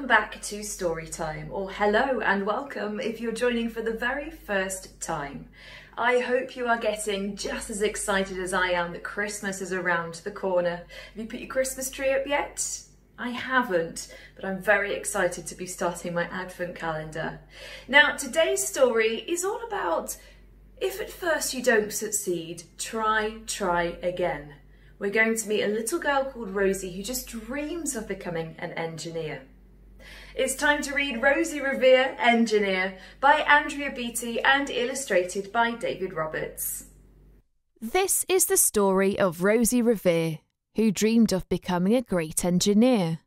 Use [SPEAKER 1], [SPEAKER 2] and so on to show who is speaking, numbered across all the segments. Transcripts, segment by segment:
[SPEAKER 1] back to Storytime, or hello and welcome if you're joining for the very first time. I hope you are getting just as excited as I am that Christmas is around the corner. Have you put your Christmas tree up yet? I haven't, but I'm very excited to be starting my Advent calendar. Now, today's story is all about if at first you don't succeed, try again. We're going to meet a little girl called Rosie who just dreams of becoming an engineer. It's time to read Rosie Revere, Engineer, by Andrea Beaty and illustrated by David Roberts.
[SPEAKER 2] This is the story of Rosie Revere, who dreamed of becoming a great engineer.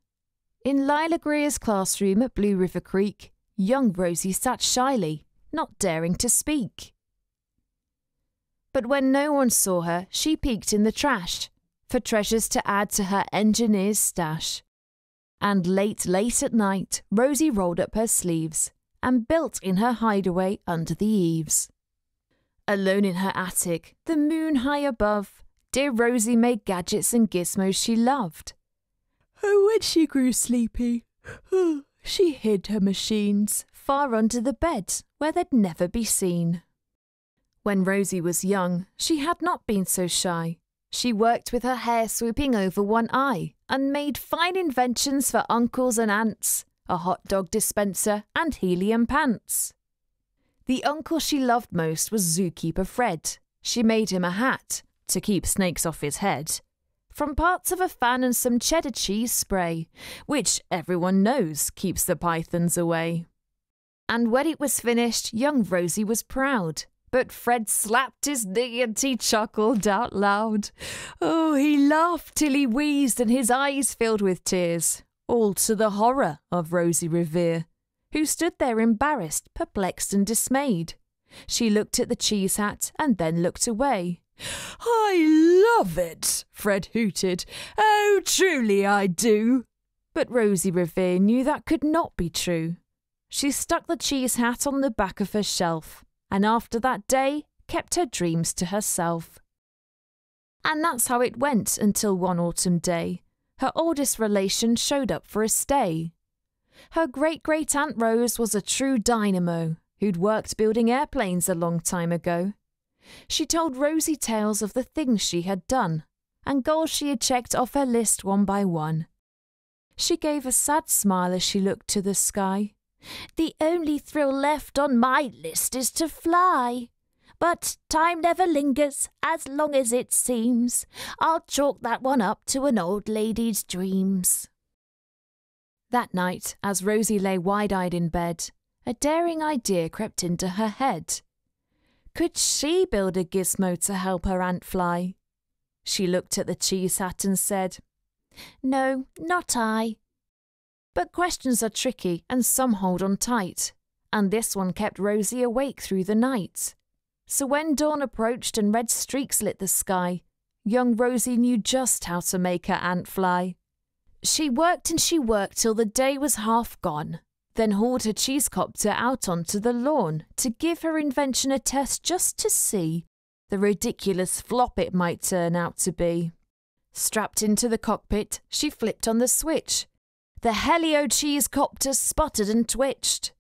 [SPEAKER 2] In Lila Greer's classroom at Blue River Creek, young Rosie sat shyly, not daring to speak. But when no one saw her, she peeked in the trash for treasures to add to her engineer's stash. And late at night, Rosie rolled up her sleeves and built in her hideaway under the eaves. Alone in her attic, the moon high above, dear Rosie made gadgets and gizmos she loved. Oh, when she grew sleepy, she hid her machines far under the bed where they'd never be seen. When Rosie was young, she had not been so shy. She worked with her hair swooping over one eye and made fine inventions for uncles and aunts, a hot dog dispenser and helium pants. The uncle she loved most was zookeeper Fred. She made him a hat to keep snakes off his head from parts of a fan and some cheddar cheese spray, which everyone knows keeps the pythons away. And when it was finished, young Rosie was proud. But Fred slapped his knee and he chuckled out loud. Oh, he laughed till he wheezed and his eyes filled with tears, all to the horror of Rosie Revere, who stood there embarrassed, perplexed and dismayed. She looked at the cheese hat and then looked away. I love it, Fred hooted. Oh, truly I do. But Rosie Revere knew that could not be true. She stuck the cheese hat on the back of her shelf, and after that day kept her dreams to herself. And that's how it went until one autumn day, her oldest relation showed up for a stay. Her great-great-aunt Rose was a true dynamo who'd worked building airplanes a long time ago. She told Rosie tales of the things she had done and goals she had checked off her list one by one. She gave a sad smile as she looked to the sky. The only thrill left on my list is to fly. But time never lingers as long as it seems. I'll chalk that one up to an old lady's dreams. That night, as Rosie lay wide-eyed in bed, a daring idea crept into her head. Could she build a gizmo to help her aunt fly? She looked at the cheese hat and said, No, not I. But questions are tricky and some hold on tight, and this one kept Rosie awake through the night. So when dawn approached and red streaks lit the sky, young Rosie knew just how to make her aunt fly. She worked and she worked till the day was half gone, then hauled her cheesecopter out onto the lawn to give her invention a test just to see the ridiculous flop it might turn out to be. Strapped into the cockpit, she flipped on the switch. The Helio cheesecopter sputtered and twitched.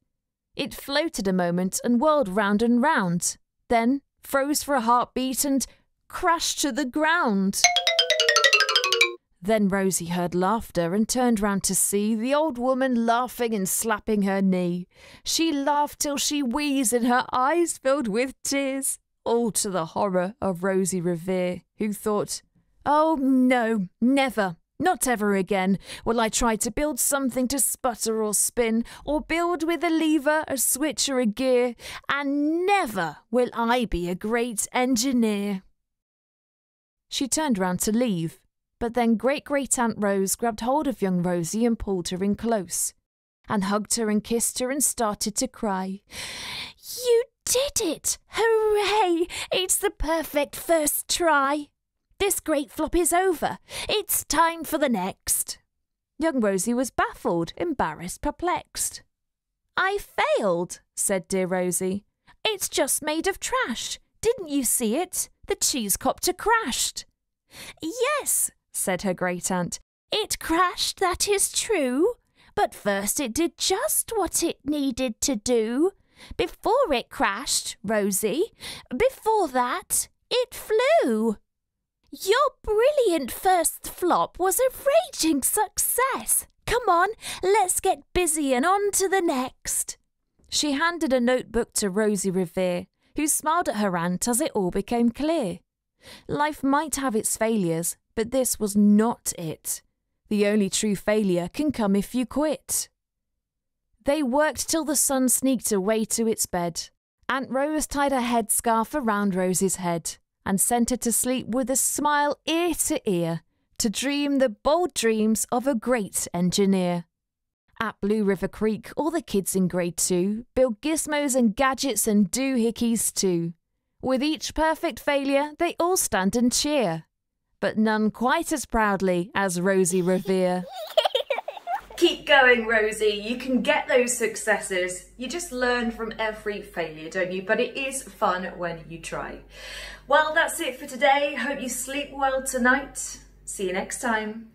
[SPEAKER 2] It floated a moment and whirled round and round, then froze for a heartbeat and crashed to the ground. Then Rosie heard laughter and turned round to see the old woman laughing and slapping her knee. She laughed till she wheezed and her eyes filled with tears, all to the horror of Rosie Revere, who thought, Oh no, never. Not ever again will I try to build something to sputter or spin, or build with a lever, a switch or a gear, and never will I be a great engineer. She turned round to leave, but then great-great-aunt Rose grabbed hold of young Rosie and pulled her in close, and hugged her and kissed her and started to cry. You did it! Hooray! It's the perfect first try! This great flop is over. It's time for the next. Young Rosie was baffled, embarrassed, perplexed. I failed, said dear Rosie. It's just made of trash. Didn't you see it? The cheesecopter crashed. Yes, said her great-aunt. It crashed, that is true. But first it did just what it needed to do. Before it crashed, Rosie, before that, it flew. Your brilliant first flop was a raging success. Come on, let's get busy and on to the next. She handed a notebook to Rosie Revere, who smiled at her aunt as it all became clear. Life might have its failures, but this was not it. The only true failure can come if you quit. They worked till the sun sneaked away to its bed. Aunt Rose tied her headscarf around Rosie's head and sent her to sleep with a smile ear to ear, to dream the bold dreams of a great engineer. At Blue River Creek, all the kids in grade 2 build gizmos and gadgets and doohickeys too. With each perfect failure, they all stand and cheer, but none quite as proudly as Rosie Revere.
[SPEAKER 1] Keep going, Rosie. You can get those successes. You just learn from every failure, don't you? But it is fun when you try. Well, that's it for today. Hope you sleep well tonight. See you next time.